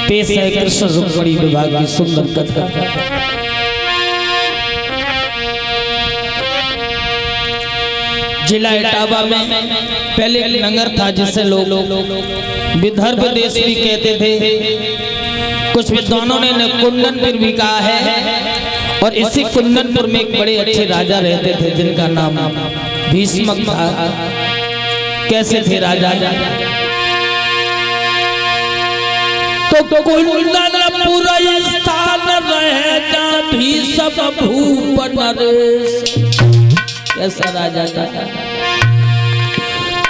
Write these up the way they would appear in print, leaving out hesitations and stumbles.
पेश है कृष्ण रुक्मिणी विवाह की सुंदर कथा। जिला इटावा में पहले एक नगर था जिसे लोग विदर्भ देश भी कहते थे। कुछ विद्वानों ने कुंदनपुर भी कहा है। और इसी कुंदनपुर में एक बड़े अच्छे राजा रहते थे जिनका नाम भीष्मक था। कैसे थे राजा? तो कुंदनपुर स्थान रहता भीष्म भूप नरेश। कैसा राजा था?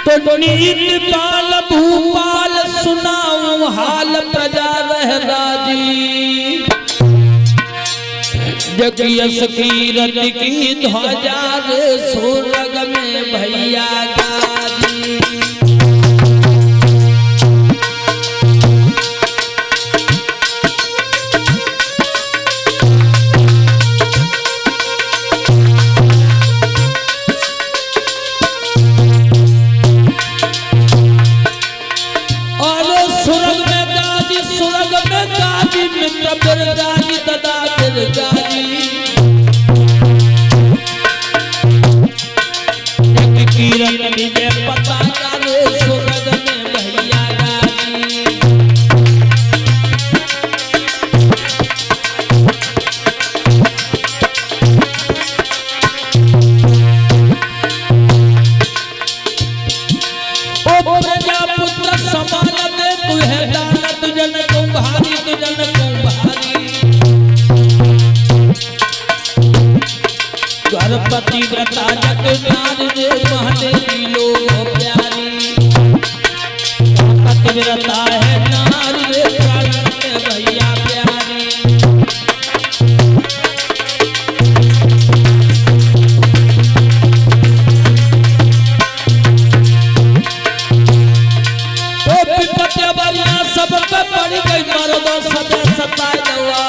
तो नीति पाल भूपाल सुनाऊं हाल प्रजा रह राजी। जग यश कीरति की ध्वजा सुरग में भैया गाजी। पतिव्रता जग नारी महदेवी लो प्यारी। पतिव्रता है नारी भैया प्यारी। तो विपत्ति बलिया सब पे पड़ गई मर्दों सदा सताए दवा।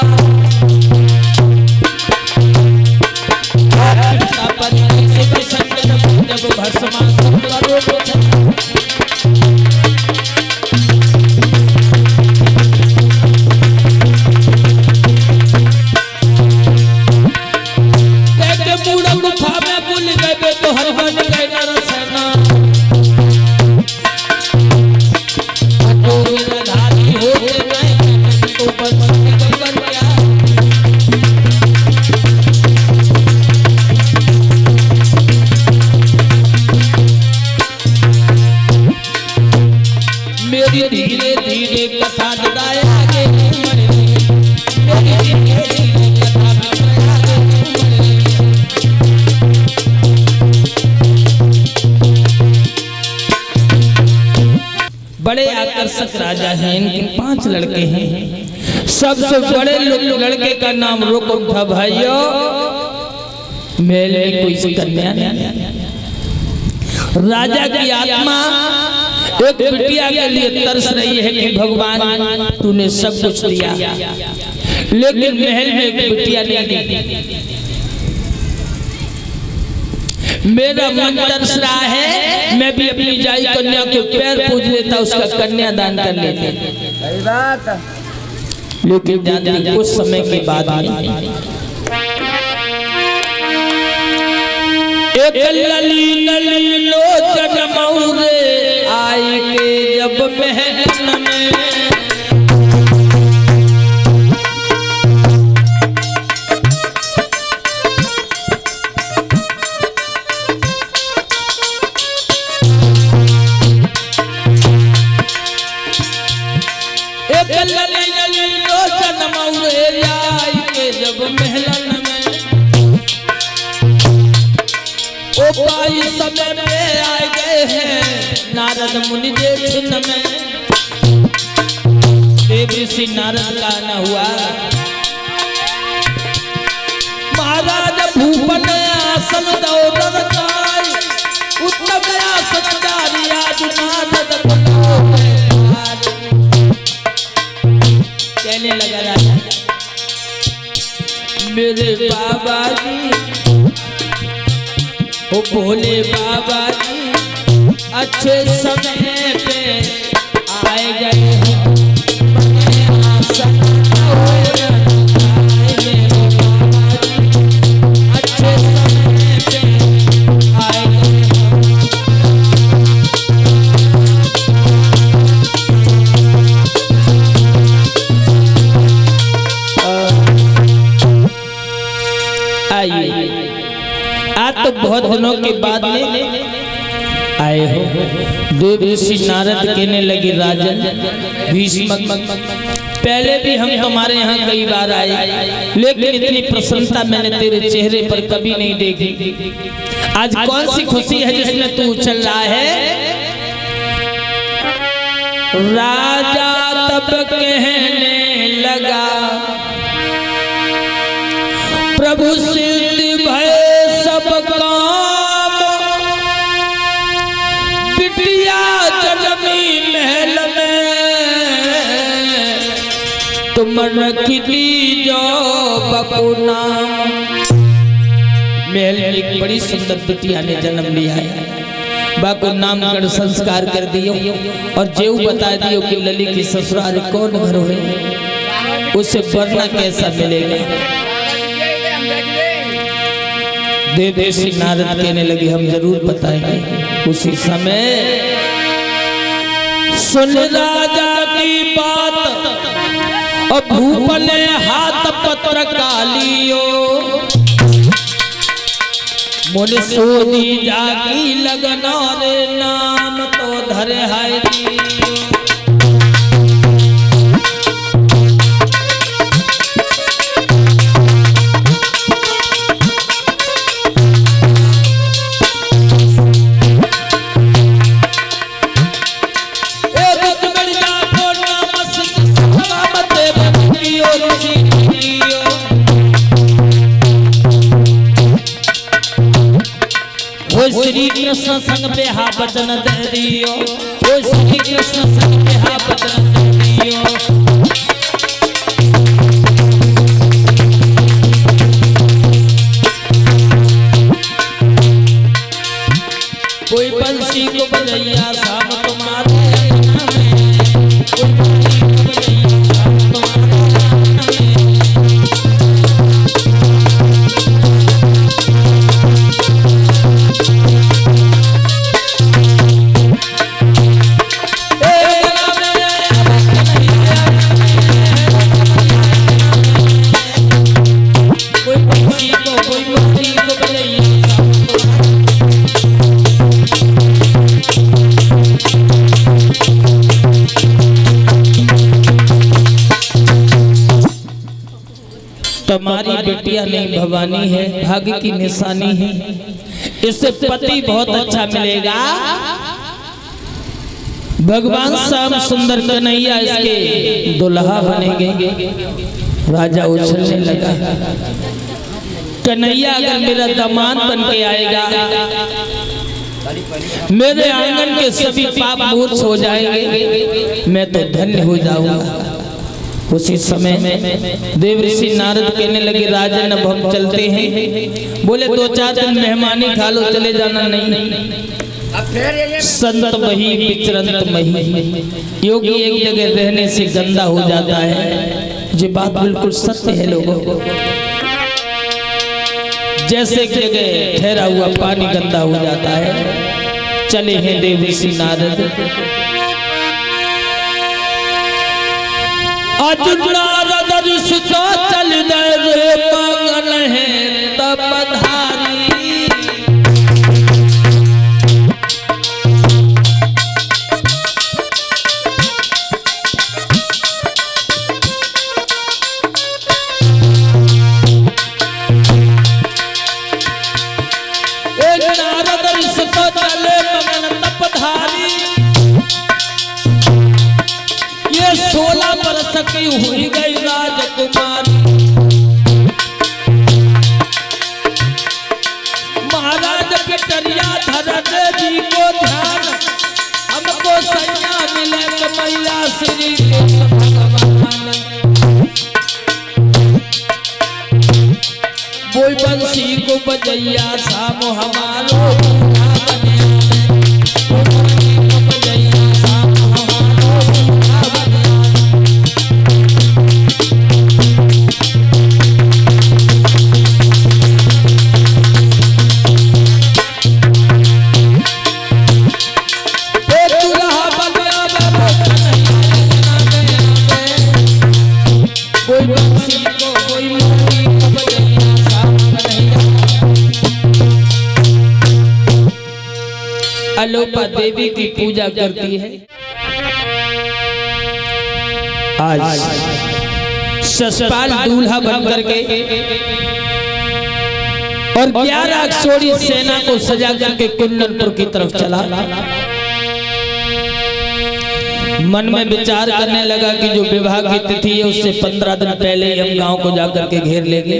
धीरे धीरे कथा बताए आगे बड़े आकर्षक राजा हैं। इनके 5 लड़के हैं। सबसे बड़े लड़के का नाम रुकुम था। भाइयों मेरे कोई कन्या नहीं। राजा की आत्मा एक बिटिया के लिए तरस रही है कि भगवान तूने सब कुछ दिया लेकिन महल में एक बिटिया नहीं दी। मेरा मन तरस रहा है मैं भी अपनी जाई कन्या के पैर पूज लेता, उसका कन्यादान कर लेता। लेकिन जानती कुछ समय के बाद एक लली नली लोचन मौरे आई के जब महल में। एक लली नली लोचन मौरे आई के जब महल में। ओ पाई समय पे आए गए हैं नारद मुनि देखन में। देव ऋषि नारद का न हुआ। महाराज भूपन आसन दौड़न जाय उत्तम आसन जारी आज नारद कहने लगा राजा मेरे बाबा जी ओ भोले बाबा जी अच्छे समय पे आए गए हैं। बहुत दिनों के बाद में आए हो। देव ऋषि नारद कहने लगे राजन भीष्म, पहले भी हम तुम्हारे यहाँ कई बार आए, लेकिन इतनी प्रसन्नता मैंने तेरे चेहरे पर कभी नहीं देखी। आज कौन सी खुशी है जिसमें तू चल रहा है? राजा तब कहने लगा प्रभु सिद्ध भय सब काम, बिटिया जन्मी महल में, तुम रख दीजो बपू नाम। महल में एक बड़ी सुंदर बिटिया ने जन्म लिया है, बाको नाम कर संस्कार कर दियो और जेऊ बता दियो कि लली की ससुराल कौन घर है, उसे वरना कैसा मिलेगा। देव ऋषि नारद कहने लगे हम जरूर बताएंगे। उसी समय सुन राजा की बात और भूप ने हाथ पत्र कालियो, मुन सोदी जाकी लगन और नाम तो धरे है श्री कृष्ण संग बेहा बचन दे दियो, ओ श्री कृष्ण संग बेहा बचन दे दियो। कोई बंसी को बजैया शाम तुम्हारे तुम्हारी बेटिया नहीं भवानी है, भाग्य की निशानी है, इससे पति बहुत अच्छा मिलेगा। भगवान श्याम सुंदर कन्हैया इसके दुल्हा बनेंगे। राजा उछलने लगा, कन्हैया अगर मेरा दामाद बन के आएगा, मेरे आंगन के सभी पाप मूर्छ हो जाएंगे, मैं तो धन्य हो जाऊंगा। उसी समय देव ऋषि नारद कहने लगे राजन अब हम चलते हैं। बोले 2-4 दिन मेहमानी खा लो, चले जाना नहीं। संत मही विचरंत मही, योगी एक जगह रहने से गंदा हो जाता है। ये बात बिल्कुल सत्य है लोगों। जैसे एक जगह ठहरा हुआ पानी गंदा हो जाता है। चले हैं देव ऋषि नारद। अर्जुन नारद ऋषि तो चल गए रे मंगल है तब पधारी। एक नारद ऋषि तो चले मंगल तब पधारी। ये 16 बरस की हुई गई राजकुमारी। महाराज पिटरिया धरते जी को ध्यान, हमको सैया मिले कमैया श्री भगवान। कोई बंसी को बजैया सामो हमारो अलोपा देवी की पूजा करती है। आज ससपाल दूल्हा बनकर के और 11 अक्षौरी सेना को सजा करके कुंदनपुर की तरफ चला। मन में विचार करने लगा कि जो विवाह की तिथि है उससे 15 दिन पहले ही हम गांव को जाकर के घेर लेंगे,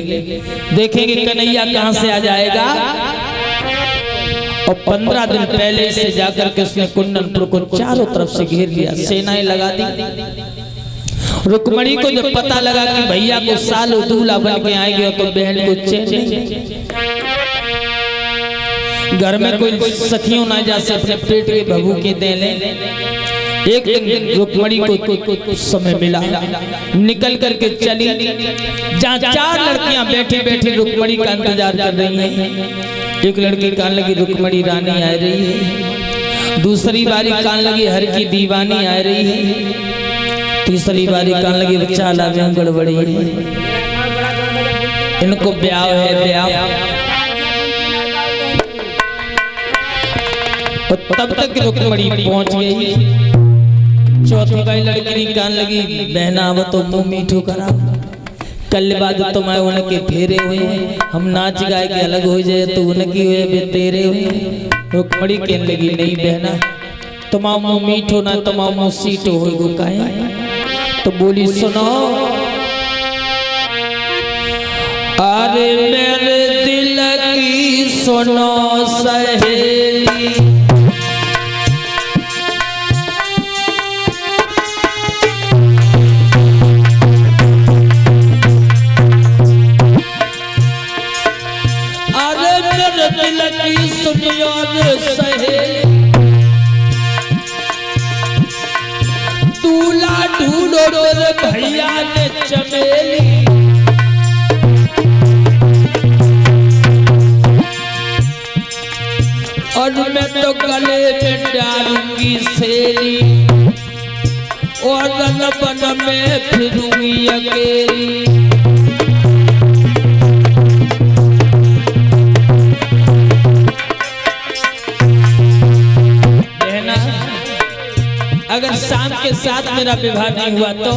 देखेंगे कन्हैया कहां से आ जाएगा। और 15 दिन पहले से जाकर के उसने कुंदनपुर को चारों तरफ से घेर लिया, सेनाएं लगा दी। रुक्मणी को जब पता लगा कि भैया को सालों दूल्हा बन के आएंगे तो बहन को चैन नहीं, घर में कोई सखियों ना जैसे अपने पेट के भभूके दे ले। एक दिन रुक्मणी को समय मिला, निकल करके चली जहाँ 4 लड़कियां बैठी बैठी रुक्मणी का इंतजार कर रही हैं। एक लड़की कहने लगी रुक्मणी रानी आ रही है, दूसरी बारी कहने लगी हर की दीवानी आ रही है, तीसरी बारी कहने लगी चाला में गड़बड़ी है, इनको ब्याह है ब्याह। और तब तक रुक्मणी पहुंच गई। चौथी बारी लड़की कहने लगी बहना अब तो मुंह मीठू करा, कल बाद तुम आए उनके फेरे हुए, हम नाच गाए के अलग हो जाए तो उनकी हुए बे तेरे हुए। रुक्मणी कहने लगी नहीं बहना, तुम्हारा मुंह मीठो ना तुम्हारा मुंह सीटो हो काहे। तो बोली सुनो, अरे मेरे दिल की सुनो सहेली, दिल की सुनियो सहेली, दूल्हा ढूंढो तेरे भैया ने चमेली। और मैं तो गले में डालूंगी सेली और रन में फिरूंगी अकेली। अगर शाम के साथ मेरा विवाह नहीं हुआ तो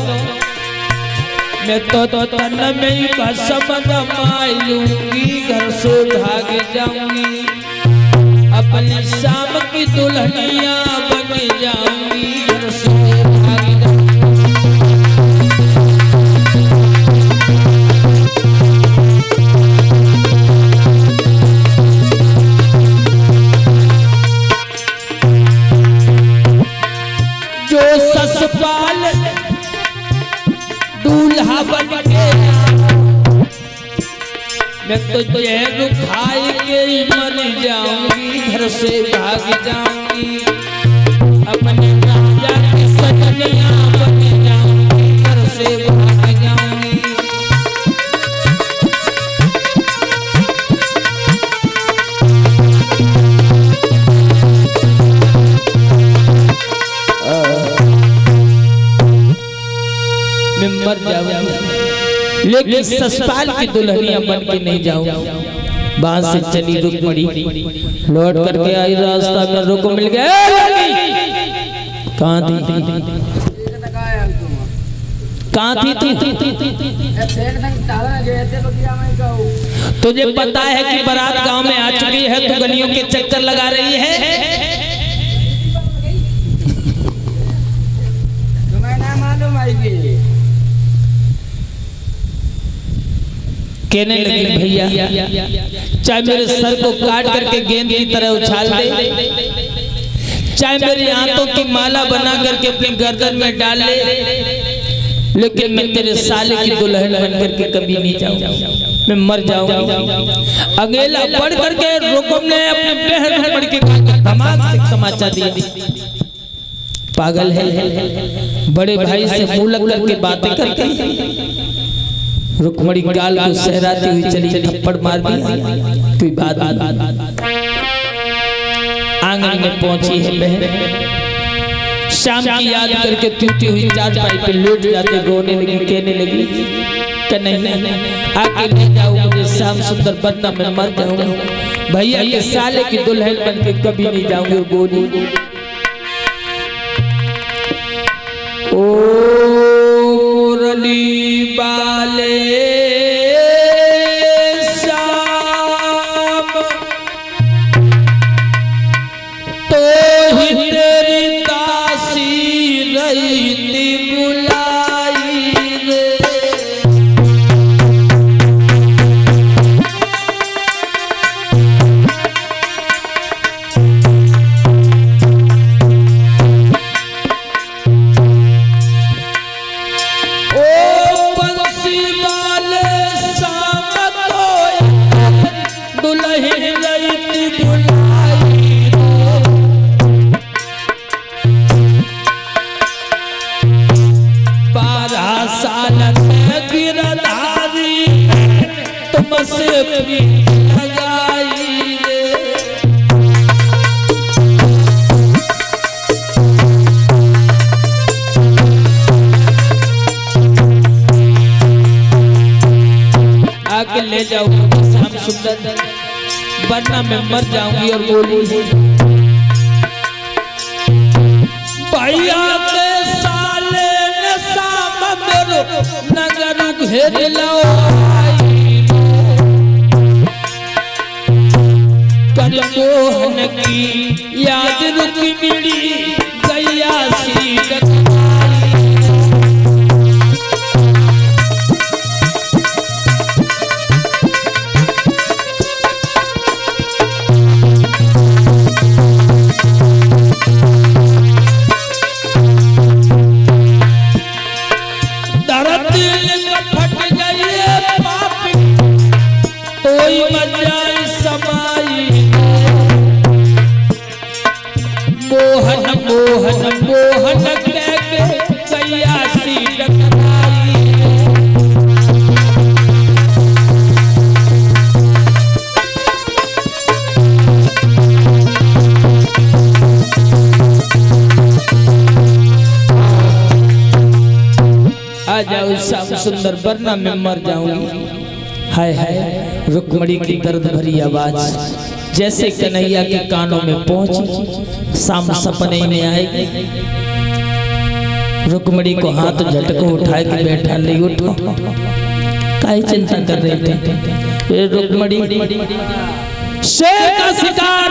मैं तो तन में ही भस्म रमाई लूंगी, घर से भाग जाऊंगी, अपने शाम की दुल्हनिया बन जाऊंगी, घर से भाग जाऊंगी। जो ससपाल दूल्हा बन के मैं तो जहर खाई के ही मर जाऊंगी, घर से भाग जाऊंगी, अपने राजा की सजनिया बन जाऊंगी, घर से भाग जाऊंगी। मैं मर जाऊंगी लेकिन ससपाल की दुल्हनिया बन के नहीं जाऊंगी। बांस से चली रुक्मणी, लौट करके आई, रास्ता में रुक मिल गया। कहाँ थी कहाँ थी तू? तुझे पता है कि बारात गांव में आ चुकी है, तू गलियों के चक्कर लगा रही है। तुम्हें ना मालूम आएगी। कहने लगी भैया चाहे मेरे सर को काट करके गेंद की तरह उछाल दे, चाहे मेरी आंतों की माला बना करके अपनी गर्दन में डाल ले, लेकिन मैं तेरे साले की दुल्हन बन करके कभी नहीं जाऊंगा, मैं मर जाऊंगी। अकेला पढ़ करके रुकम ने अपने बहन को पढ़ के धमाक से तमाचा दिया। पागल है, बड़े भाई से मुंह लग करके बातें करते। रुक्मणी गाल को सहराती हुई चली, थप्पड़ मार दिया। कोई बात आंगन में पहुंची है बहन, शाम की याद करके टूटी हुई चारपाई पे लेट जाते रोने लगी, कहने लगी कि नहीं आके ले जाओ मुझे, शाम सुंदर वरना मैं मर जाऊंगा। भैया के साले की दुल्हन बन के कभी नहीं जाऊंगी। बोली ओ मुरली बाले श्याम तो ही तेरी दासी रहती बुलाई रे। आगे ले जाओ शाम सुंदर, वरना मैं मर जाऊंगी। और बोली भैया के साले ने शाम मेरो नगर घेर लो कर मोहन की याद रुकी मिली गैया सी श्याम सुंदर, वरना मैं मर जाऊंगी। हाय हाय रुक्मणी की दर्द भरी आवाज जैसे कन्हैया के कानों में पहुंची। शाम सपने में आएगी। रुक्मणी को हाथ झटको उठाए के बैठा ले उठो, काहे चिंता कर रहे थे। रुक्मणी शेर का शिकार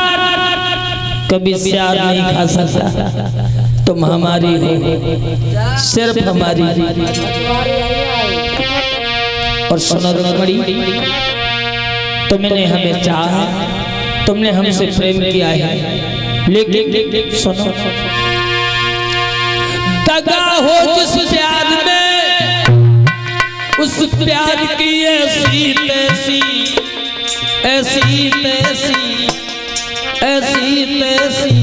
कभी सियार नहीं खा सकता, तुम हमारी हो, सिर्फ हमारी। और सुनो रुक्मणी, तुमने हमें चाहा, तुमने हमसे प्रेम किया है, लेकिन सुनो दगा हो जिस प्यार में, उस प्यार की ऐसी तैसी ऐसी तैसी ऐसी तैसी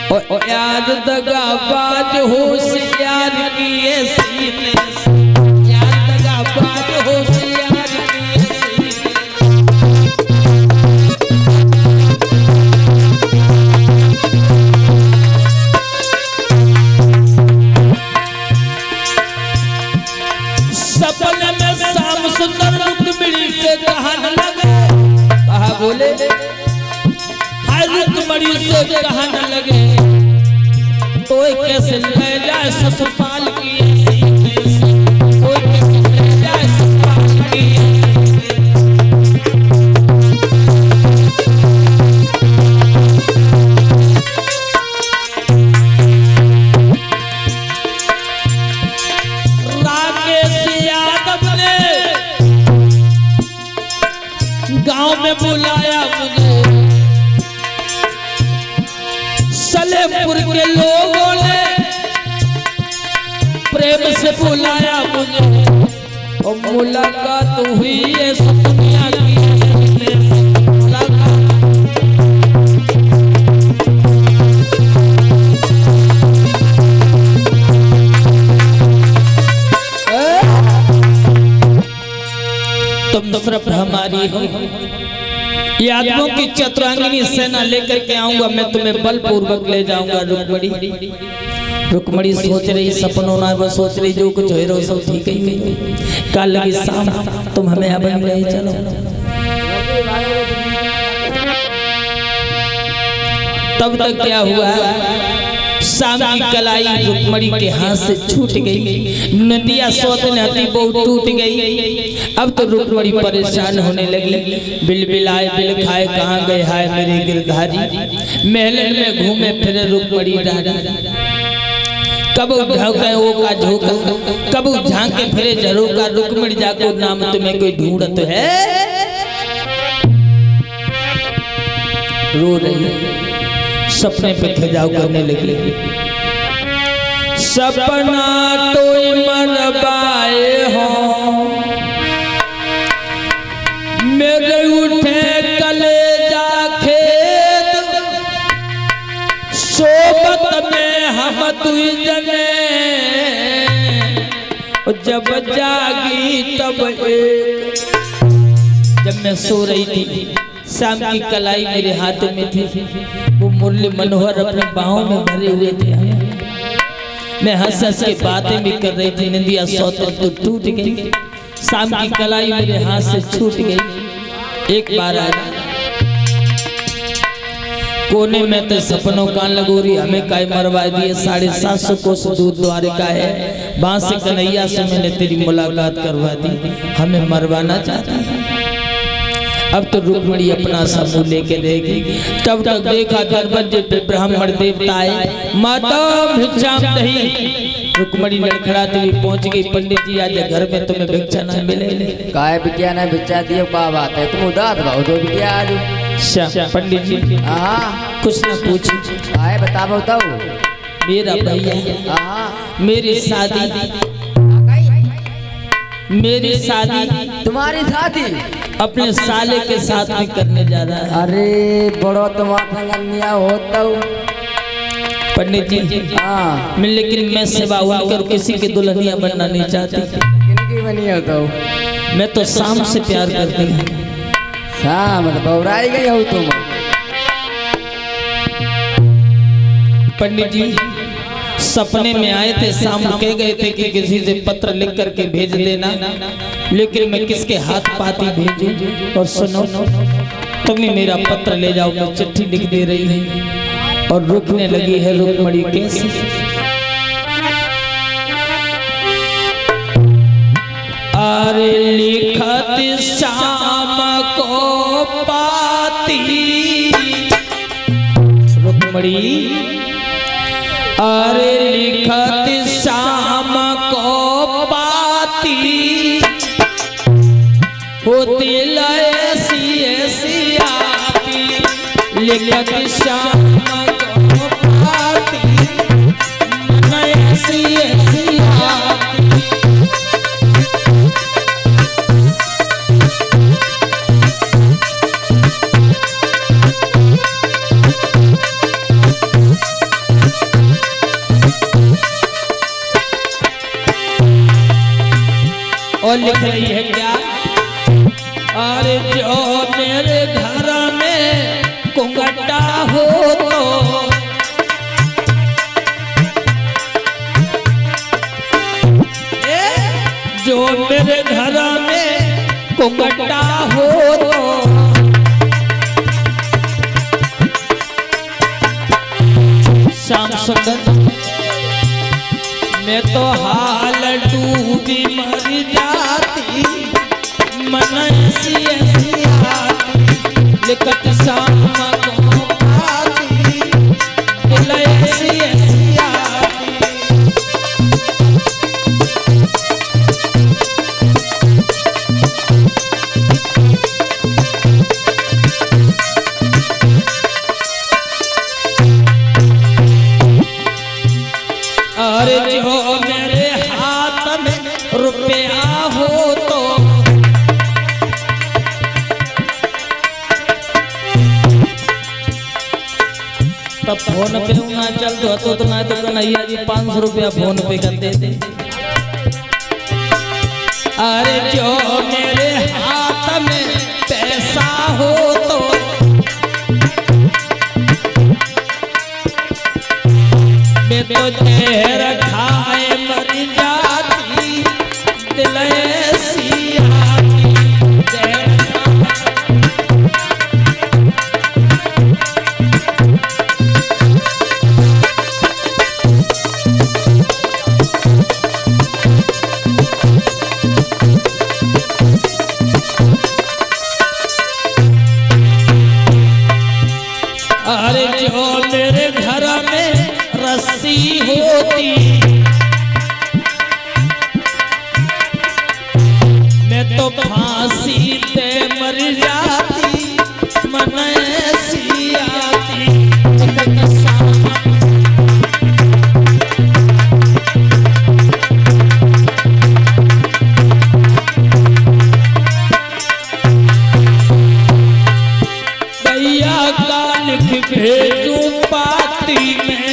और यार दगाबाज होशियार की ऐसी तैसी, यार दगाबाज होशियार की ऐसी। सपने में शाम सुंदर रुक्मिणी से कहा न लगे, कहा बोले रुक्मिणी से कहा न लगे तो कैसे ले जाए ससुराल की ऐसी तैसी, तो कैसे ले जाए ससुराल की राकेश यादव ने गांव में बुलाया मुझे, सलेमपुर के लोगों ने प्रेम से बुलाया मुझे, और मुलाकात हुई है दुनिया की तुम तो सिर्फ हमारी हो। यादवों की चतुरांगिनी सेना लेकर के आऊंगा, मैं तुम्हें बलपूर्वक ले जाऊंगा। रुक्मणी रुक्मणी सोच रही सपनों ना बस सोच रही जो कुछ हो रहा सब ठीक ही। कल की शाम तुम हमें अब ले चलो। तब तक क्या हुआ, शाम की कलाई रुक्मणी के हाथ से छूट गई, नदिया सौतन हती बहुत टूट गई। अब तो रुक्मणी परेशान होने लगी, बिलबिलाए बिल खाए कहाँ गए हाय मेरे गिरधारी। महलन में घूमे फिरे रुक्मणी रानी, कब ढौके वो का झोंका, कब झांके फिरे झरोका। रुक्मणी जाको नाम तुम्हें कोई ढूंढत है, रो रही सपने पे खिजाव करने लगी। सपना तो मरवाए हो मेरे उठे कलेजा खेत, सोबत में हम दुई जने, जब जागी तब एक। जब मैं सो रही थी, शाम की कलाई मेरे हाथ में थी, वो मुरली मनोहर अपने बाहों में भरे हुए थे। मैं हंस हंस के बातें भी कर रही थी, निंदिया सौतन तो टूट गई, शाम की कलाई मेरे हाथ से छूट गई। एक बार आ कोने में तो सपनों कान लगोरी, हमें काय मरवा दिए। 750 कोस दूर द्वारिका है, बांस कन्हैया से मैंने तेरी मुलाकात करवा दी, हमें मरवाना चाहता है। अब तो रुक्मणी अपना समूह लेके रहेगी। तब तक देखा दरवाजे पे ब्राह्मण देवता आए, माता भिक्षा दही। रुक्मणी लड़खड़ाती हुई पहुंच गई, पंडित जी आज घर में तुम्हें भिक्षा ना मिले। काय बिटिया ने भिक्षा दियो का बात है, तुम उदास भाव दो बिटिया आज। पंडित जी हाँ कुछ ना पूछ, काय बताओ तो। मेरा भैया मेरी शादी तुम्हारी शादी अपने साले के साथ में करने जा रहा है। अरे बड़ो तुम्हारा होता पंडित जी हाँ, लेकिन मैं सेवा होकर किसी की दुल्हनिया बनना नहीं चाहती। किनकी बनी हो तो? मैं तो शाम से प्यार करती हूँ। शाम बौराई गई हो तुम? पंडित जी सपने में आए थे, शाम कह गए थे कि किसी से पत्र लिख करके भेज देना, लेकिन मैं किसके हाथ पाती भेजूं? और सुनो, तुम ही मेरा पत्र ले जाओ। मैं चिट्ठी लिख दे रही है और रुकने लगी है रुक्मणी कैसे। अरे लिखत शाम को पाती रुक्मणी, अरे लिखत शाम को पाती, होती ऐसी ऐसी आती। लिखत शाम को पाती, मन ऐसी ऐसी आती। और लिख रही है क्या, अरे जो मेरे घर में कुंगटा हो तो, जो मेरे घर में कुंगटा हो तो, श्याम सुंदर मैं तो हाल डूबी मर जाती, मन ऐसी ऐसी आती। लिखत शाम को पाती, दिल ऐसी ऐसी आती। अरे जो मेरे हाथ में रुपया हो तो, तब फोन पे ना चल तो ना तो कन्हैया जी 500 रुपया फोन पे कर देते। अरे जो मेरे हाथ में पैसा हो तो, मैं तो जहर खाए मर जाती, दिल ऐसी आती। जहर जाती मन ऐसी आती जिगर सामा दैया का लिख भेजू पाती में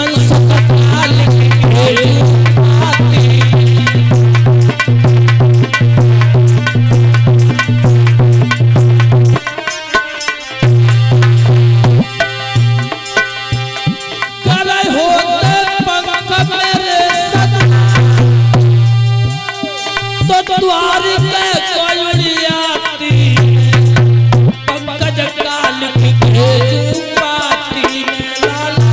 अंश का लिख भेजू पाती करे होते पंख मेरे सजना तो द्वार पे कोई आती पंकज का लिख भेजू पाती में लाला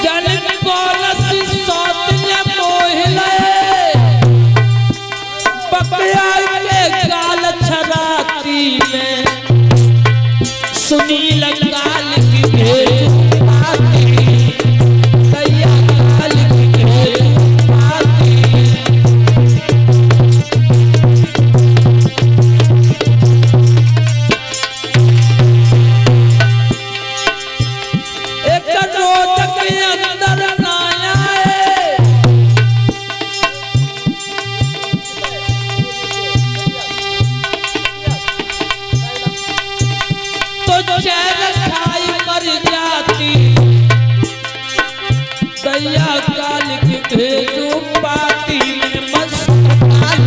जन को रसी सौतने मोहिले पकड़ा के गाल छराती में सुनील काल की भेजू पाती दैया काल की भेजू पाती एक रोज के अंदर ना आए तो चैन खाई मर जाती दैया काल की भेजू पाती में मस्त काल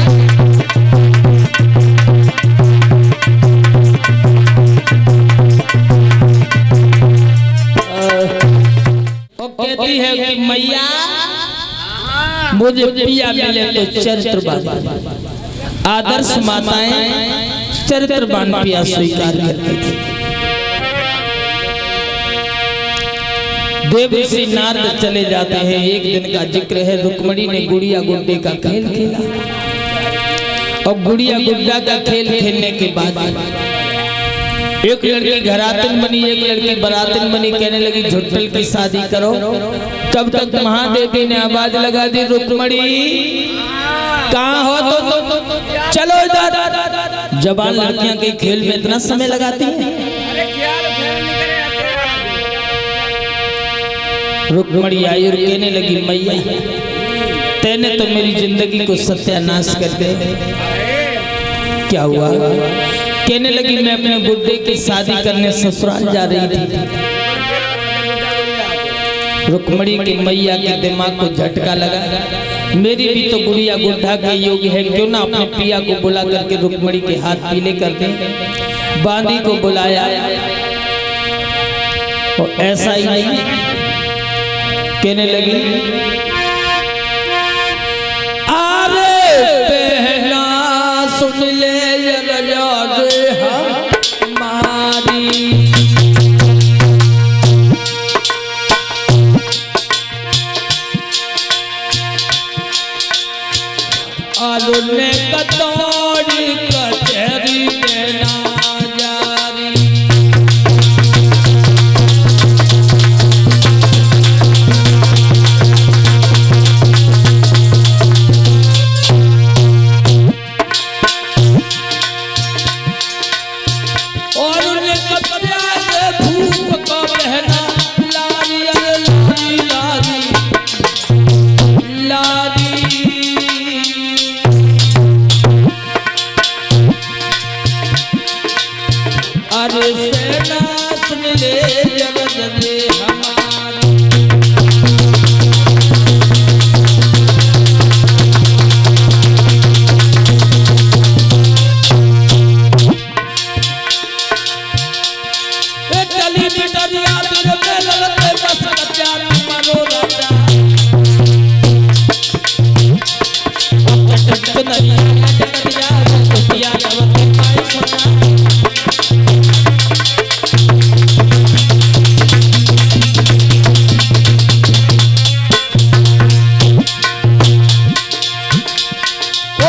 वो कहती है कि मैया मुझे पिया मिले तो चरित्रवान आदर्श माताएं चरित्रवान पिया स्वीकार करती थी। देवऋषि नारद चले जाते हैं। एक दिन का जिक्र है, रुक्मणी ने गुड़िया गुड्डे का खेल खेला और गुड़िया गुड्डा का खेल खेलने के बाद एक लड़की घरातन बनी, एक लड़की बरातन बनी। कहने लगी झुट्टल की शादी करो। तब तक महादेवी ने आवाज लगा दी, रुक्मणी कहाँ हो तो चलो इधर। जवान लड़कियां के खेल में इतना समय लगाती हैं। रुक्मणी आई और कहने लगी, मैया तेने तो मेरी जिंदगी को सत्यानाश कर दे। क्या हुआ? कहने लगी, मैं अपने गुड्डे की शादी करने ससुराल जा रही थी। रुक्मणी की मैया के दिमाग को झटका लगा, मेरी भी तो गुड़िया गुड्डा के योग है, क्यों ना अपने पिया को बुला करके रुक्मणी के हाथ पीले कर दे। बांदी को बुलाया और ऐसा ही नहीं, कहने लगी, अरे बहना सुन ले हमारी, अरुण कटोरी कचहरी में ना जारी। अरे सेना सुन ले जगत रे हमारी, चली बिटरिया तेरे पे ललते बस बच्चा तुम्हारो राजा।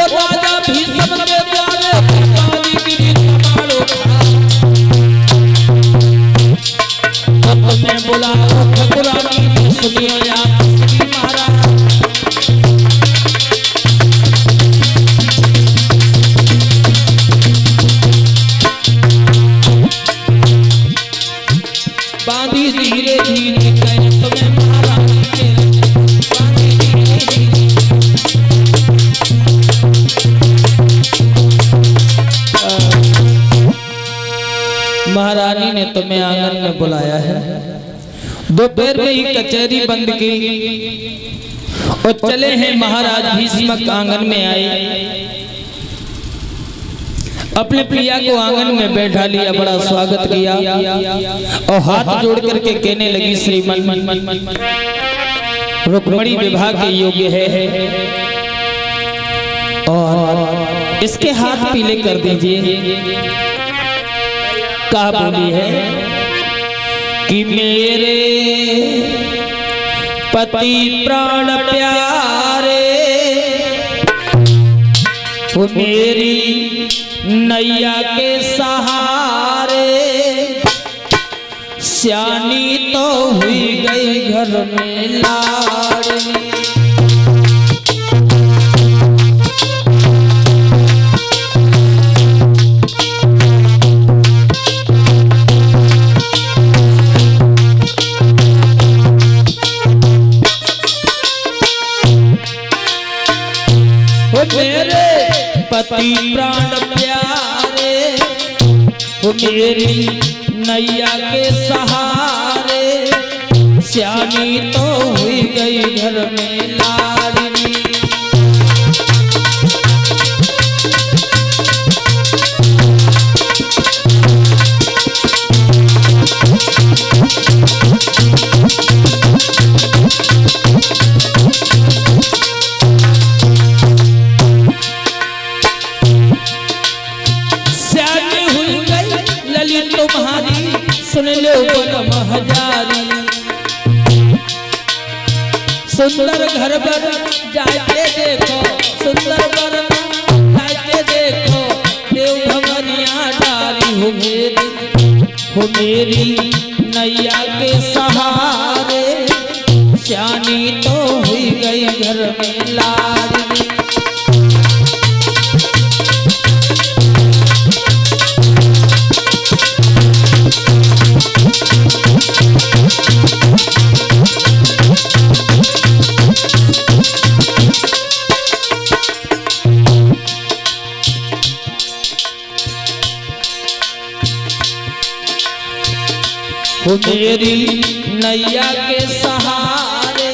राजा भीष्म के द्वारे सुनियो आप श्री महाराज। बांधी धीरे धीरे कह तुम्हें महारानी के बांधी धीरे धीरे। महारानी ने तुम्हें आंगन में बुलाया है। दोपहर में ही कचहरी बंद की और चले हैं महाराज भीष्मक आंगन में आए। अपने प्रिया को आंगन में बैठा लिया, बड़ा स्वागत किया और हाथ जोड़ करके कहने लगी श्रीमन रुक्मिणी विवाह के योग्य है और इसके हाथ पीले कर दीजिए। कहा बोली है कि मेरे पति प्राण प्यारे वो मेरी नैया के सहारे श्यानी तो हुई गई घर में लाडली। मेरे पति प्राण प्यारे वो मेरी नैया के सहारे श्यानी तो हुई गई घर में लाडली। तुम्हारी सुन लो बलम हजारी सुंदर घर पर जाके देखो सुंदर घर जाके देखो देव भवनिया डारी हो मेरी नैया के सहारे श्यानी तो हुई गई घर में लाडली। वो मेरी नैया के सहारे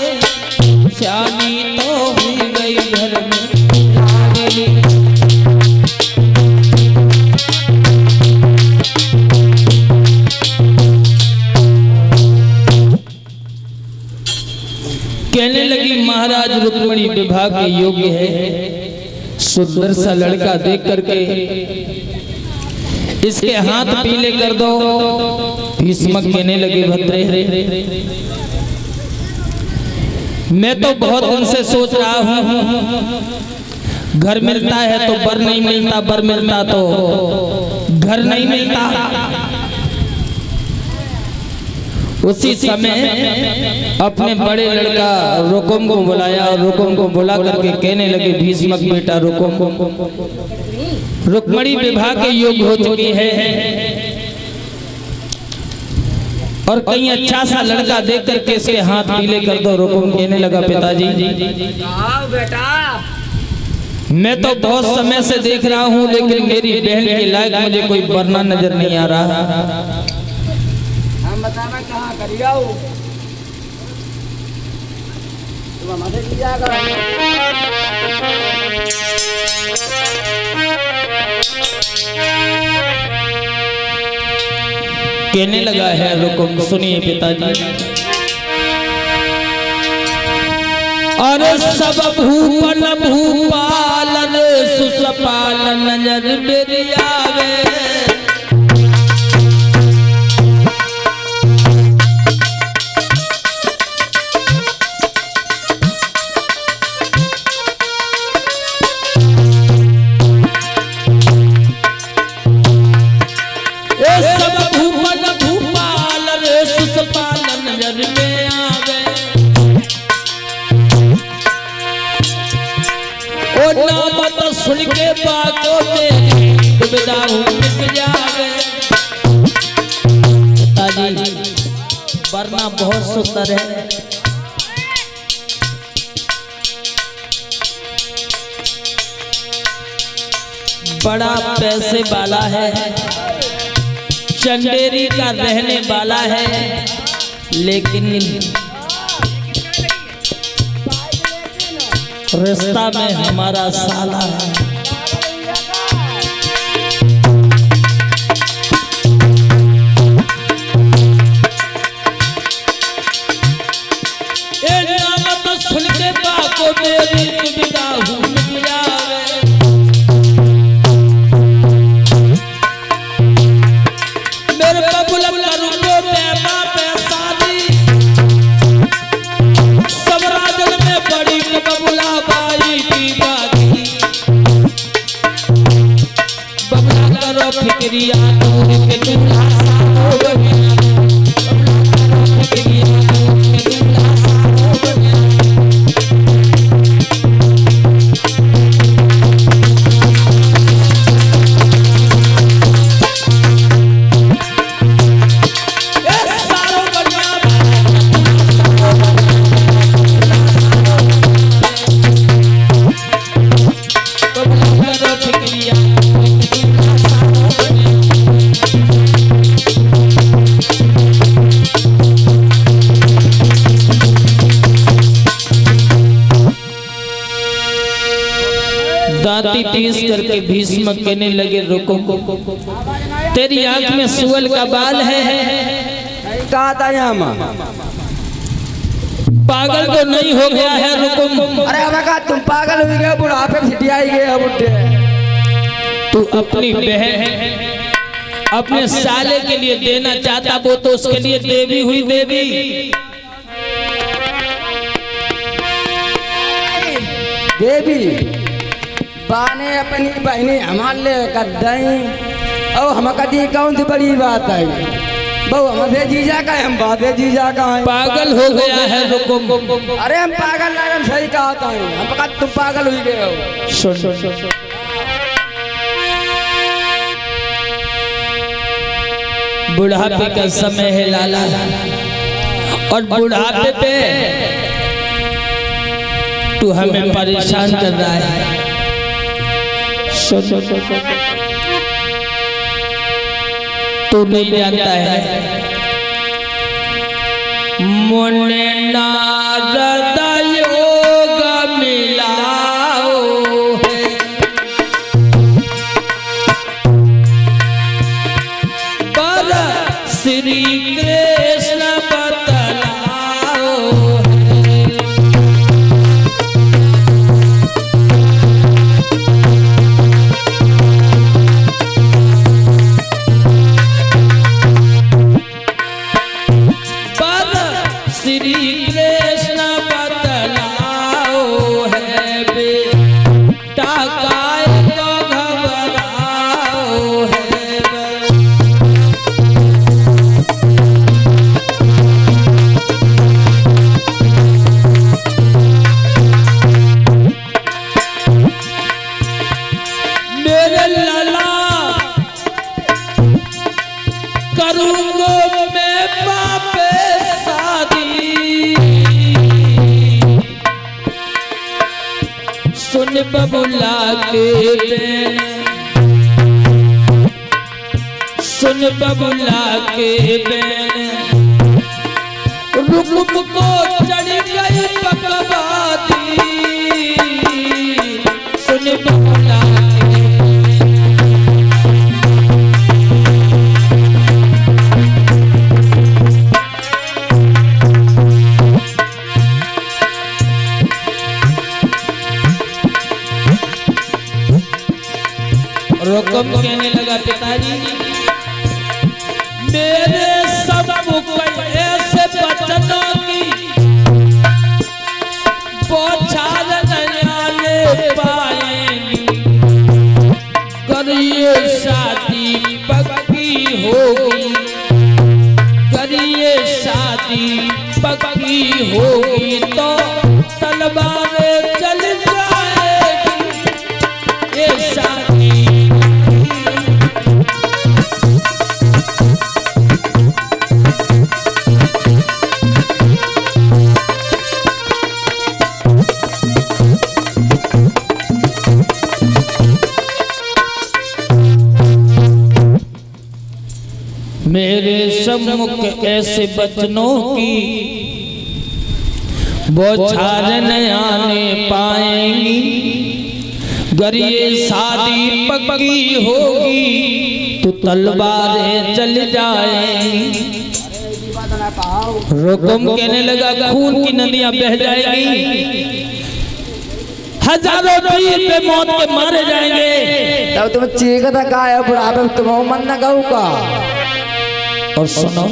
श्यानी तो हुई गई घर में लाडली। कहने लगी महाराज रुक्मिणी विवाह के योग्य है। सुंदर सा लड़का देख करके इसके हाथ पीले कर दो। भीष्मक कहने लगे भद्रे मैं तो बहुत दिन से सोच रहा हूँ घर मिलता है तो बर नहीं मिलता, बर मिलता तो घर नहीं मिलता। उसी समय अपने बड़े लड़का रुकुम को बुलाया और रुकुम को बुला करके कहने लगे भीष्मक बेटा रुकुम रुक्मिणी विवाह के योग्य हो चुकी है और कहीं अच्छा सा लड़का देख करके इसके हाथ पीले कर दो। रुकुम कहने लगा पिताजी बेटा मैं तो बहुत समय से देख रहा हूँ लेकिन मेरी बहन के लायक मुझे कोई वरना नजर नहीं आ रहा। हम बताना कहाँ करिया कहने लगा है रुकुम सुनिए पिताजी। और सब भूपन भूपालन सुसपालन नजर मेरी आवे सब भूपन भूपालन सुसपालन नजर में आवे। तो सुन के बातों तेरी दुविधा मिट जावे। पिताजी वरना बहुत सुंदर है, बड़ा पैसे वाला है, चंदेरी का रहने वाला है, लेकिन रिश्ता में हमारा साला है। ए नाम तो सुन के बाको मेरी दुविधा मिट जावे। मेरे बबुला रुपये पैमा पैसादी सब राजन में बड़ी बबुला बाई की बाती। बबुला करो फिक्रिया तो के दूल्हा साथ हो गया। बबुला करो फिक्रिया तो के दूल्हा साथ हो गया। दांती तीस करके भीष्म कहने लगे रुको, तेरी आंख में सुअल का बाल है। कहा था यहाँ पागल तो नहीं हो गया है रुको। अरे हमें कहा तुम पागल हो गए, बुढ़ापे में सिटिया ही गए बुढ़े। तू अपनी बहन अपने साले के लिए देना चाहता, वो तो उसके लिए देवी हुई देवी। देवी बाने अपनी बहनी हमारे ले कर दई और हम कदी कौन सी बड़ी बात है। बहु हमारे जीजा का है, हम बाबे जीजा का है। पागल हो गया है रुको। अरे हम पागल नहीं, हम सही कहा था। हम कहा तुम पागल हुई गए हो। सुन बुढ़ापे का समय है लाला, और बुढ़ापे पे तू हमें परेशान कर रहा है। तू नहीं जानता है मोने नारद योग मिलाओ है, पर श्री कृष्ण बतलाओ है। श्री कृष्ण बतलाओ है, बेटा काय को घबराओ है। मेरे लाला करूंगा मैं पापे सुन बबुला के बेन, सुन बबुला के बेन, रुक को चढ़ गई पकवादी। सुन बबुला रोकम कहने लगा पिताजी मेरे सब ऐसे बचनों की बौछार न पाएंगी। करिए शादी पक्की होगी, करिए शादी पक्की होगी तो तलवारें चल जाएगी। के साथी। मेरे सम्मुख ऐसे बचनों की बौछार न आने पाएंगी, गर ये शादी पक्की होगी तो तलवारें चल जाएंगी। रुकम कहने लगा खून की नदियां बह जाएंगी, हजारों वीर पे मौत के मारे जाएंगे। तब तुम चीखता का है बुढ़ापे तुम मन न गाऊ का। और सुनो,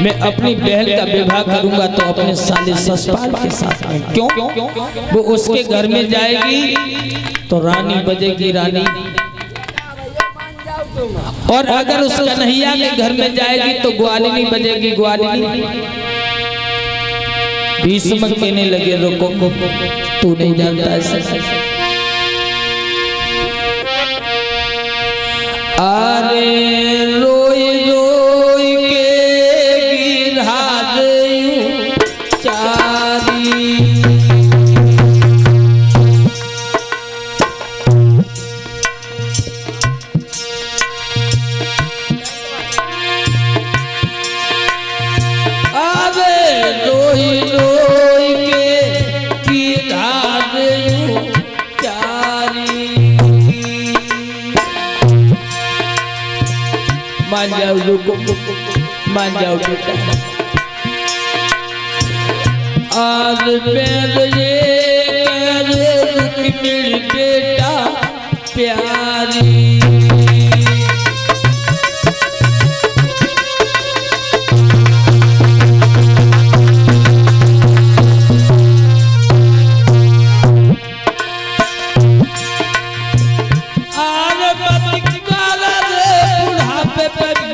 मैं अपनी बहन का विवाह करूंगा तो अपने साले ससपाल के साथ में। क्यों? वो उसके घर में जाएगी तो रानी बजेगी रानी, और अगर उसका कन्हैया के घर में जाएगी तो ग्वालिनी बजेगी ग्वालिनी। भीष्म कहने लगे रुको, तू नहीं जानता ऐसा। अरे रोई रोई के गिरा दयूं चारी, अरे रोई रोई के गिरा दयूं चारी। मान जाओ रुको, मान जाओ बेटा, आज पैर ये कर रुक मेरी बेटा प्यारी।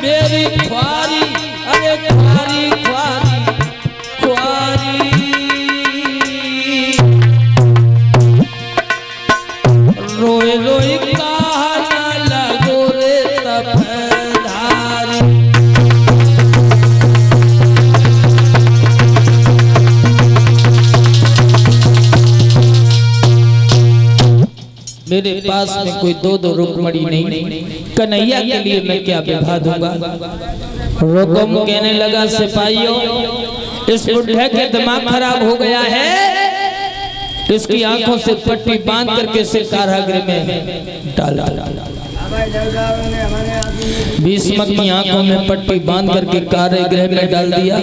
मेरी ख्वारी, अरे ख्वारी ख्वारी ख्वारी, रोए रोए कहा न लगो रे तपधारी। मेरे पास में कोई दो रुकमणी नहीं, कन्हैया के लिए मैं क्या विवाह दूंगा। रुकम कहने लगा सिपाहियों, इस बुढ़े के दिमाग खराब हो गया है, इसकी आंखों से पट्टी बांध करके इसे कारागृह में डाला। भीष्म की आंखों में पट्टी बांध करके कारागृह में डाल दिया।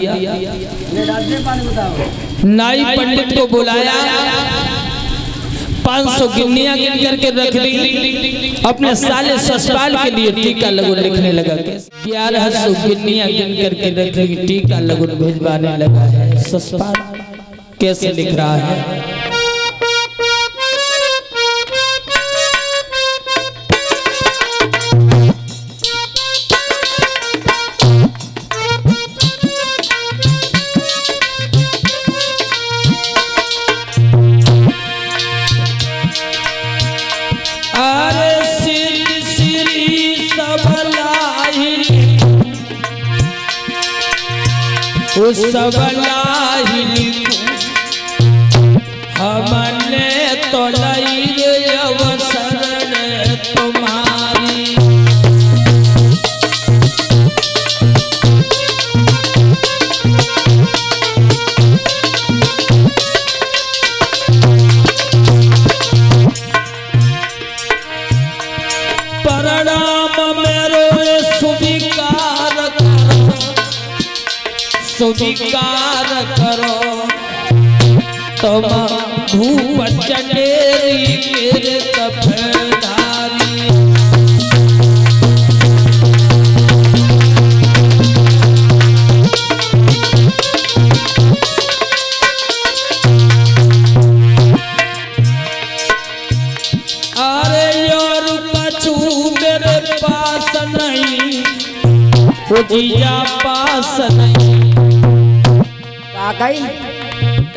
नाई पंडित को बुलाया, 500 गिन्नियां गिन करके रख दी, अपने साले ससपाल के लिए टीका लगुन लिखने लगा। 1100 गिन्नियां गिन करके रख ली, टीका लगुन भिजवाने लगा है। ससपाल कैसे लिख रहा है? सबलाई हमने तो लई अवसर तुम्हारी। परिणाम मेरो स्वीकार करो, स्वीकार करो, तुम भूप चंडेरी मेरे तपधारी। अरे यार कछु मेरे पास नहीं, जिया पास नहीं।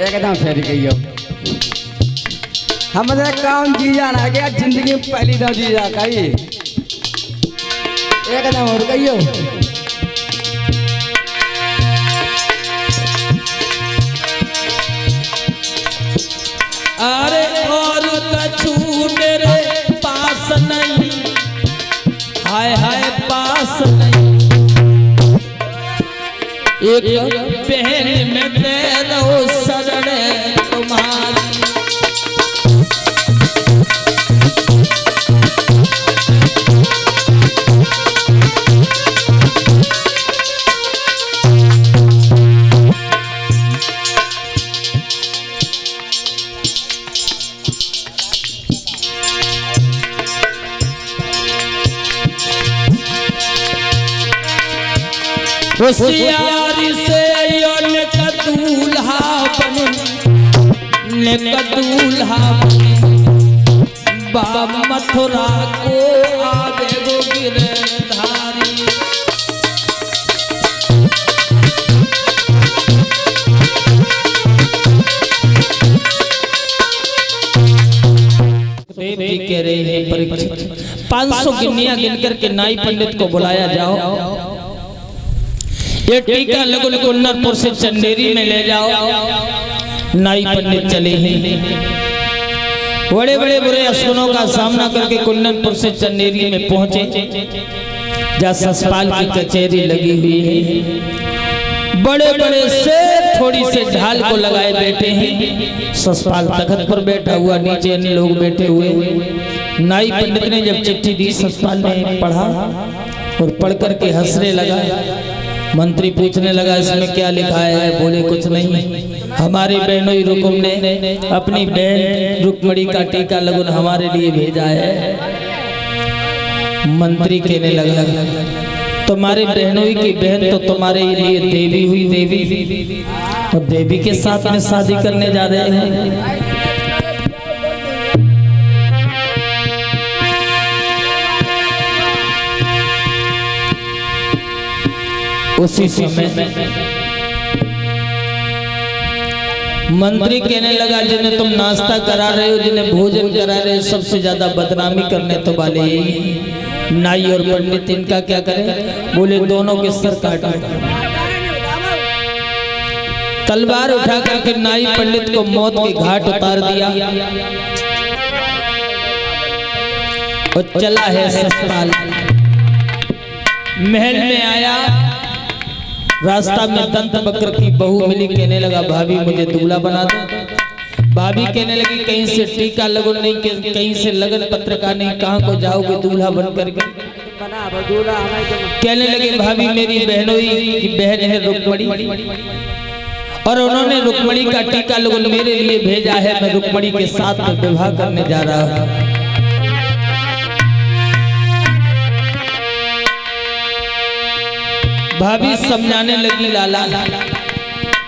एकदम फेर गई। हमारे काम जीजा ना गया जिंदगी में पहली दो जीजा कही एकदम और कहियो अरे और कछु मेरे पास नहीं, हाय हाय पास नहीं, एक बहन में दे रहो शरण तुम्हारी। होशियारी से का दूल्हा बने, का दूल्हा बने, बाबा मथुरा को आवे गो गिरधारी। देव जी कह रहे हैं परीक्षित 500 गिन्नियां गिनकर के नाई पंडित को बुलाया जाओ, ये टीका लगुल कुन्नरपुर से चंदेरी में ले जाओ। नाई पंडित चले हैं, बड़े बड़े बुरे असुरों का सामना करके कुन्नरपुर से चंदेरी में पहुंचे, जहाँ ससपाल की कचहरी लगी हुई है। बड़े बड़े से थोड़ी से ढाल को लगाए बैठे हैं, ससपाल तख्त पर बैठा हुआ, नीचे अन्य लोग बैठे हुए। नाई पंडित ने जब चिट्ठी दी, ससपाल ने पढ़ा और पढ़ करके हंसने लगा। मंत्री पूछने लगा इसमें क्या लिखा है? बोले कुछ नहीं, हमारी बहनोई रुकुम ने अपनी बहन रुक्मणी का टीका लगुन हमारे लिए भेजा है। मंत्री कहने लगा तुम्हारी बहनोई की बहन तो तुम्हारे लिए देवी हुई, देवी और देवी के साथ में शादी करने जा रहे हैं। उसी समय मंत्री कहने लगा जिन्हें तुम नाश्ता करा रहे हो, जिन्हें भोजन करा रहे हो, सबसे ज्यादा बदनामी करने तो वाले नाई और पंडित, इनका क्या करें? बोले दोनों के सर काटो। तलवार उठा करके नाई पंडित को मौत के घाट उतार दिया और चला है ससपाल। महल में आया, रास्ता में दंत बकर की बहू मिली, कहने लगा भाभी मुझे दूल्हा बना दो। भाभी कहने लगी कहीं से टीका लगन नहीं, कहीं से लगन पत्र का नहीं, कहाँ को जाओगे दूल्हा बन करके? कहने लगे भाभी मेरी बहनोई की बहन है रुक्मणी, और उन्होंने रुक्मणी का टीका लगन मेरे लिए भेजा है, मैं रुक्मणी के साथ में विवाह करने जा रहा हूँ। भाभी समझाने लगी लाला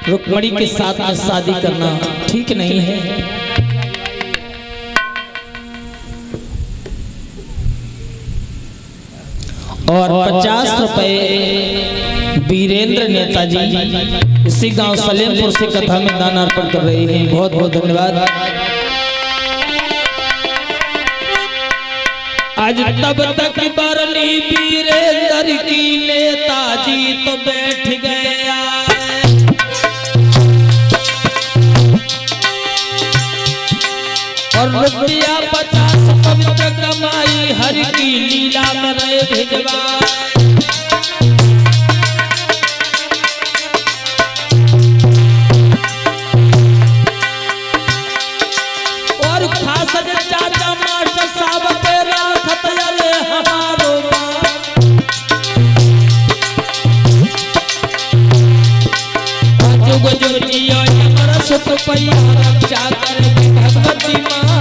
रुक्मणी के साथ में शादी करना ठीक नहीं है। और 50 रुपए वीरेंद्र नेताजी इसी गांव सलेमपुर से कथा में दान अर्पण कर रहे हैं, बहुत बहुत धन्यवाद। आज तब तक बरनी वीरेंद्र की, नेताजी तो बैठ गया, और रुपया 50 पवित्र कमाई हर की लीला में रहे भिजवा। और खास चाचा मास्टर साहब तेरा खतले हमारो जुग जुग जियो हमारा सुख पैया रक्षा कर भगवती माँ।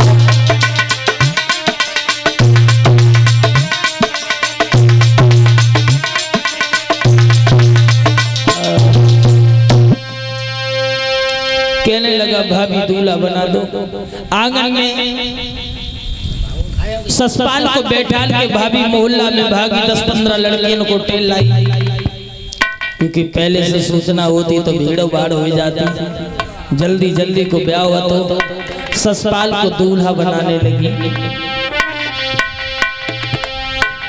कहने लगा भाभी दूल्हा बना दो। आंगन में ससपाल को बैठा के भाभी मोहल्ला में भागी 10-15 लड़कियों को टेल लाई, क्योंकि पहले से सूचना होती तो भीड़ भाड़ हो जाती, जल्दी जल्दी को ब्याह हुआ तो ससपाल को दूल्हा बनाने लगी।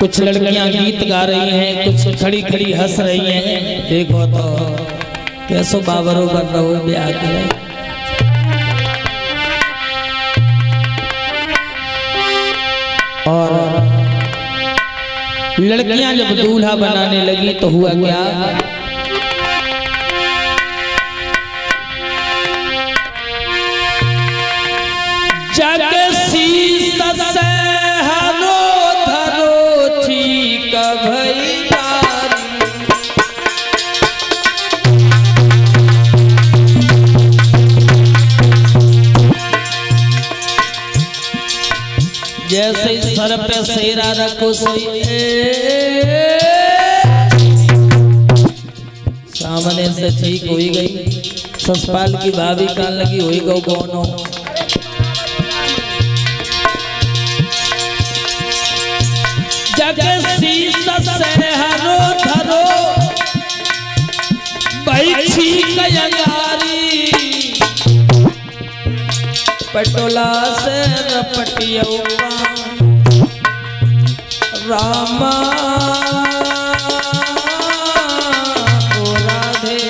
कुछ लड़कियां गीत गा रही हैं, कुछ खड़ी खड़ी हंस रही हैं। देखो तो कैसो बाबरो बन रहो ब्याह के। और लड़कियां जब दूल्हा बनाने लगी तो हुआ क्या, जाके शीशा से हरो धरो ठीक भई बारी। जैसे सर पे सेरा रखो सामने से ठीक हो गई। ससपाल की भाभी कान लगी हुई गौ कौन हो। जगे शीशा से हरो धरो बैठी कयंगारी, पटोला से रपटियो रामा ओ राधे।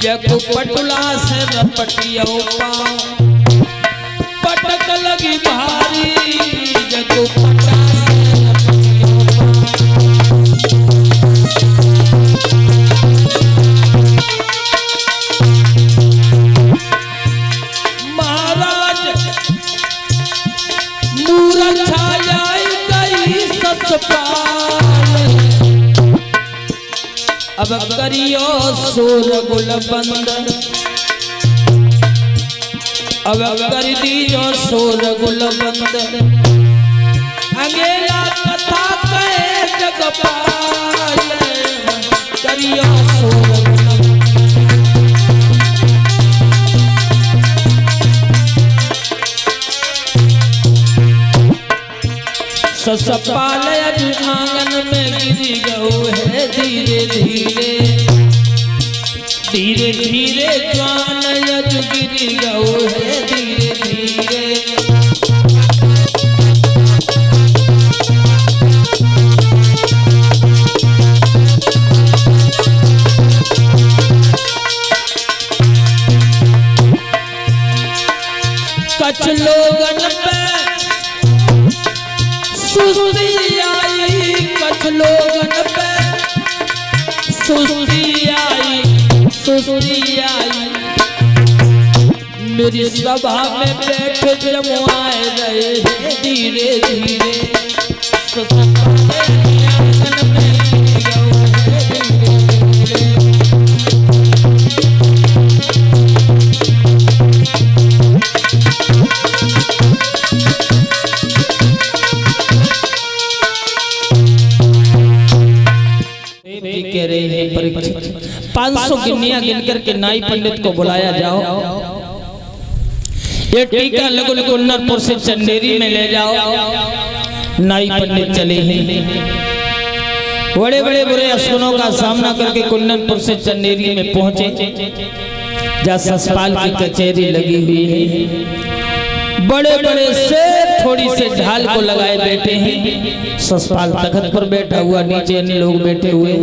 जग पटोला से रपटियो पटक लगी भारी, जग पटोला से महाराज मूरत छाई गई ससपाल। अब करियो सोर गुल बंद, अब कर दियो सोर गुल बंद। अंगेला कथा कहे जगपाल, करियो सोर गुल बंद। ससपाल अभी आंगन में गिरी गयो है धीरे धीरे, धीरे धीरे ज्वान यज गिरी गयो है धीरे धीरे। कछ लोगन पे सुस्ती आई, कछ लोगन पे सुस्ती आई, सुस्ती आई। मेरी सभा में बैठे जमुआए रहे हैं धीरे धीरे। कह रहे हैं परीक्षित 500 गिन्नियां गिनकर के नाई पंडित को बुलाया जाओ, ये टीका लगुल कुन्नरपुर से चंदेरी में ले जाओ। नाई पंडित चले हैं, बड़े बड़े बुरे असुरों का सामना करके कुन्नरपुर से चंदेरी में पहुंचे, जहाँ ससपाल की कचहरी लगी हुई है। बड़े बड़े से थोड़ी से ढाल को लगाए बैठे हैं। ससपाल तख्त पर बैठा हुआ, नीचे अन्य लोग बैठे हुए।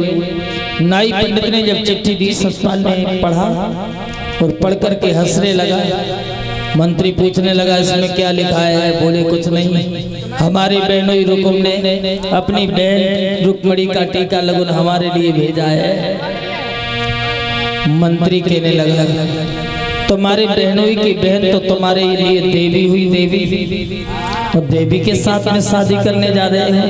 नाई पंडित ने जब चिट्ठी दी, ससपाल ने पढ़ा और पढ़ करके हंसने लगा। मंत्री पूछने लगा इसमें क्या लिखा है? बोले कुछ नहीं, हमारी बहनोई रुकुम ने अपनी बहन रुक्मणी का टीका लगुन हमारे लिए भेजा है। मंत्री कहने लगा तुम्हारी बहनोई की बहन तो तुम्हारे लिए देवी हुई, देवी तो देवी के साथ में शादी करने जा रहे हैं।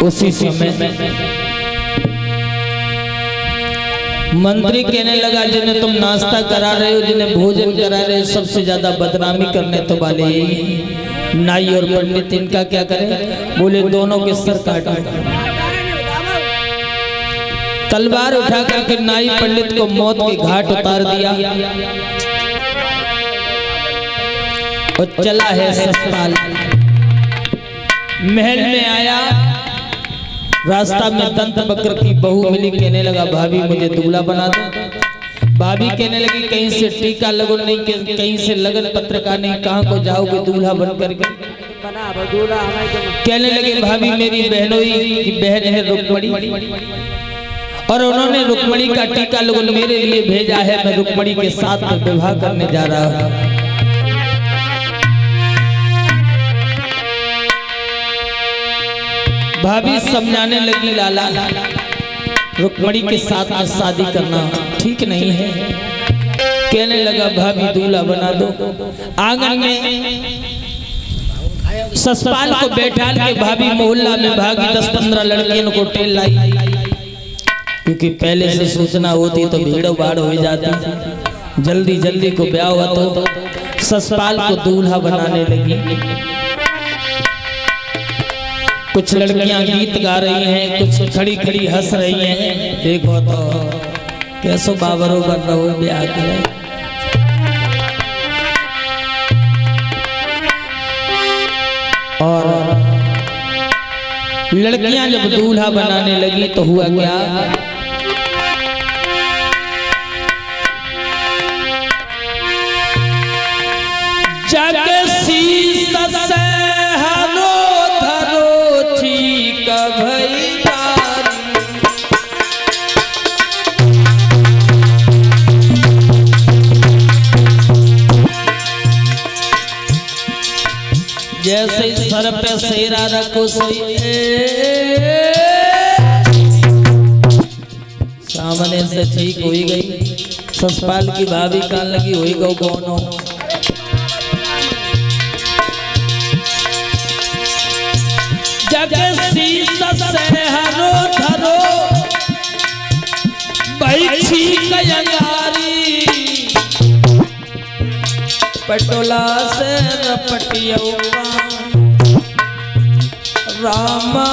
उसी समय मंत्री कहने लगा जिन्हें तुम नाश्ता करा रहे हो, जिन्हें भोजन करा रहे हो, सबसे ज्यादा बदनामी करने तो वाले यही नाई और पंडित। इनका क्या करें? बोले दोनों के सर काटो। तलवार उठा करके नाई पंडित को मौत के घाट उतार दिया और चला है ससपाल। महल में आया, रास्ता में दंत बकर की बहू मिली, कहने लगा भाभी मुझे दूल्हा बना दो। भाभी कहने लगी कहीं से टीका लगन नहीं, कहीं से लगन पत्रिका नहीं, कहाँ को जाओगे दूल्हा बन करके। कहने लगे भाभी मेरी बहनोई की बहन है रुक्मणी, और उन्होंने रुक्मणी का टीका लगन मेरे लिए भेजा है, मैं रुक्मणी के साथ में विवाह करने जा रहा हूँ। भाभी समझाने लगी लाला रुक्मणी के साथ में शादी करना ठीक नहीं है। कहने लगा भाभी दूल्हा बना दो। आंगन में ससपाल को बैठा के भाभी मोहल्ला में भागी 10-15 लड़कियों को टेल लाई, क्योंकि पहले से सूचना होती तो भीड़ भाड़ हो जाती। जल्दी जल्दी को ब्याह हुआ तो ससपाल को दूल्हा बनाने लगी। कुछ लड़कियां गीत गा रही हैं, कुछ खड़ी खड़ी हंस रही हैं। देखो तो कैसो बाबरो बन रहो ब्याह के। और लड़कियां जब दूल्हा बनाने लगी तो हुआ क्या, जाके शीशा से हरो धरो ठीक भई बारी। जैसे सर पे सेरा रखो सामने से ठीक हो गई। ससपाल की भाभी कान लगी हुई गौ कौन हो। जग शीशा से हरो धरो बैठी कयंगारी, पटोला से रपटियो रामा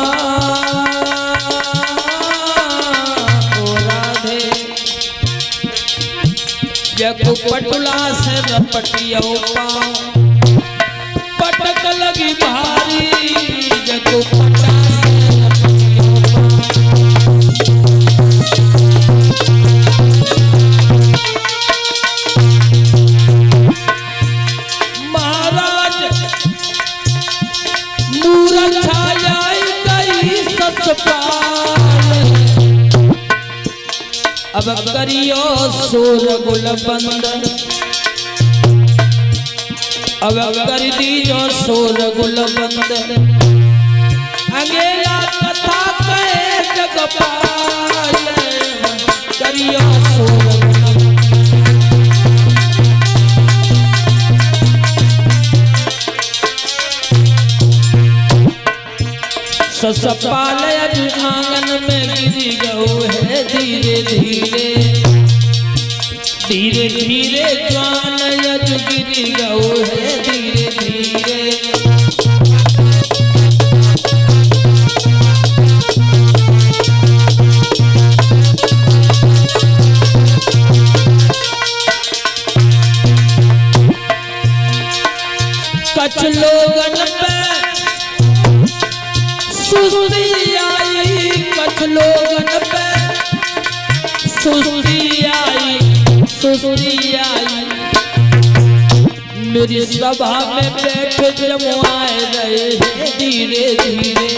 ओ राधे। जग पटोला से रपटियो पटक लगी भारी, जग पटा से महाराज मूरत छाई गई ससपाल। अब करियो सोर गुल बंद, अब कर दीजो सोर गुल बंद। अंगेला कथा कहे जगपाल, करियो सोर गुल बंद। ससपाल अज आंगन में गिरी गयो है धीरे धीरे, धीरे धीरे ज्वान अज गिरी गयो है धीरे धीरे। कछ लोगन पे सुस्ती आई, कछ लोगन पे सुस्ती आई, सुस्ती आई। मेरी सभा में बैठ जमुआए रहे धीरे धीरे।